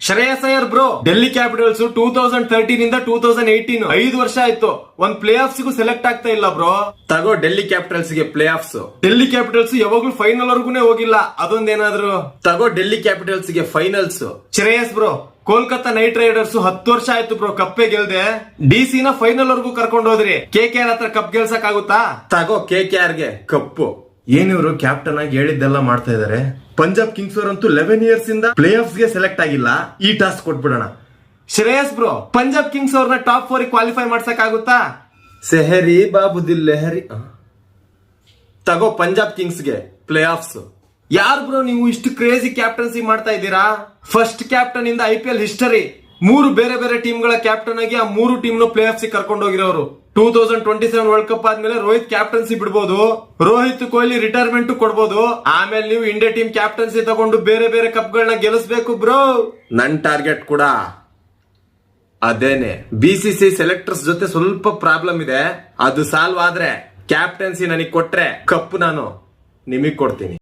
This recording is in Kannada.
ಶ್ರೇಯಸ್ ಅಯ್ಯರ್ ಬ್ರೋ, ಡೆಲ್ಲಿ ಕ್ಯಾಪಿಟಲ್ಸ್ 2013 ಇಂದ 2018 5 ವರ್ಷ ಆಯ್ತು, ಒಂದ್ ಪ್ಲೇ ಆಫ್ಸ್ ಗೂ ಸೆಲೆಕ್ಟ್ ಆಗ್ತಾ ಇಲ್ಲ ಬ್ರೋ. ತಗೋ ಡೆಲ್ಲಿ ಕ್ಯಾಪಿಟಲ್ಸ್ ಗೆ ಪ್ಲೇ ಆಫ್ಸ್. ಡೆಲ್ಲಿ ಕ್ಯಾಪಿಟಲ್ಸ್ ಯಾವಾಗ್ಲೂ ಫೈನಲ್ ವರ್ಗುನೇ ಹೋಗಿಲ್ಲ, ಅದೊಂದೇನಾದ್ರು. ತಗೋ ಡೆಲ್ಲಿ ಕ್ಯಾಪಿಟಲ್ಸ್ ಗೆ finals. Shreyas bro, Kolkata night Riders 10 ವರ್ಷ ಆಯ್ತು ಬ್ರೋ ಕಪ್ಪೆ ಗೆಲ್ದೆ. ಡಿಸಿ ನ ಫೈನಲ್ ವರ್ಗೂ ಕರ್ಕೊಂಡು ಹೋದ್ರಿ, KKR ಹತ್ರ ಕಪ್ ಗೆಲ್ಸಕ್ ಆಗುತ್ತಾ? ತಗೋ KKR ಗೆ ಕಪ್ಪು. ಏನಿವ್ರು ಕ್ಯಾಪ್ಟನ್ ಆಗಿ ಹೇಳಿದ್ದೆಲ್ಲ ಮಾಡ್ತಾ ಇದಾರೆ. ಪಂಜಾಬ್ ಕಿಂಗ್ಸ್ ಅವರಂತೂ 11 ಇಯರ್ಸ್ ಇಂದ ಪ್ಲೇ ಆಫ್ಸ್ ಗೆ ಸೆಲೆಕ್ಟ್ ಆಗಿಲ್ಲ. ಈ ಟಾಸ್ಕ್ ಕೊಟ್ಬಿಡೋಣ. ಶ್ರೇಯಸ್ ಬ್ರೋ, ಪಂಜಾಬ್ ಕಿಂಗ್ಸ್ ಅವ್ರನ್ನ ಟಾಪ್ 4 ಕ್ವಾಲಿಫೈ ಮಾಡ್ಸಕ್ ಆಗುತ್ತಾ? ಸೆಹರಿ ಬಾಬುದಿಲ್ ಲೆಹರಿ. ತಗೋ ಪಂಜಾಬ್ ಕಿಂಗ್ಸ್ ಗೆ ಪ್ಲೇ ಆಫ್ಸ್. ಯಾರು ಬ್ರೋ ನೀವು ಇಷ್ಟು ಕ್ರೇಜಿ ಕ್ಯಾಪ್ಟನ್ಸಿ ಮಾಡ್ತಾ ಇದ್ದೀರಾ? ಫಸ್ಟ್ ಕ್ಯಾಪ್ಟನ್ ಇಂದ IPL ಹಿಸ್ಟರಿ 3 ಬೇರೆ ಬೇರೆ ಟೀಮ್ ಗಳ ಕ್ಯಾಪ್ಟನ್ ಆಗಿ ಆ 3 ಟೀಮ್ ನ ಪ್ಲೇ ಆಫ್ಸ್ ಕರ್ಕೊಂಡು ಹೋಗಿರೋರು. 2027 ವರ್ಲ್ಡ್ ಕಪ್ ಆದ್ಮೇಲೆ ರೋಹಿತ್ ಕ್ಯಾಪ್ಟನ್ಸಿ ಬಿಡಬಹುದು, ರೋಹಿತ್ ಕೊಹ್ಲಿ ರಿಟೈರ್ಮೆಂಟ್ ಕೊಡಬಹುದು. ಆಮೇಲೆ ನೀವು ಇಂಡಿಯಾ ಟೀಮ್ ಕ್ಯಾಪ್ಟನ್ಸಿ ತಗೊಂಡು ಬೇರೆ ಬೇರೆ ಕಪ್ ಗಳನ್ನ ಗೆಲ್ಲಿಸಬೇಕು ಬ್ರೋ. ನನ್ ಟಾರ್ಗೆಟ್ ಕೂಡ ಅದೇನೆ. BCCI ಸೆಲೆಕ್ಟರ್ಸ್ ಜೊತೆ ಸ್ವಲ್ಪ ಪ್ರಾಬ್ಲಮ್ ಇದೆ, ಅದು ಸಾಲ್ವ್ ಆದ್ರೆ ಕ್ಯಾಪ್ಟನ್ಸಿ ನನಗೆ ಕೊಟ್ರೆ ಕಪ್ ನಾನು ನಿಮಗ್ ಕೊಡ್ತೀನಿ.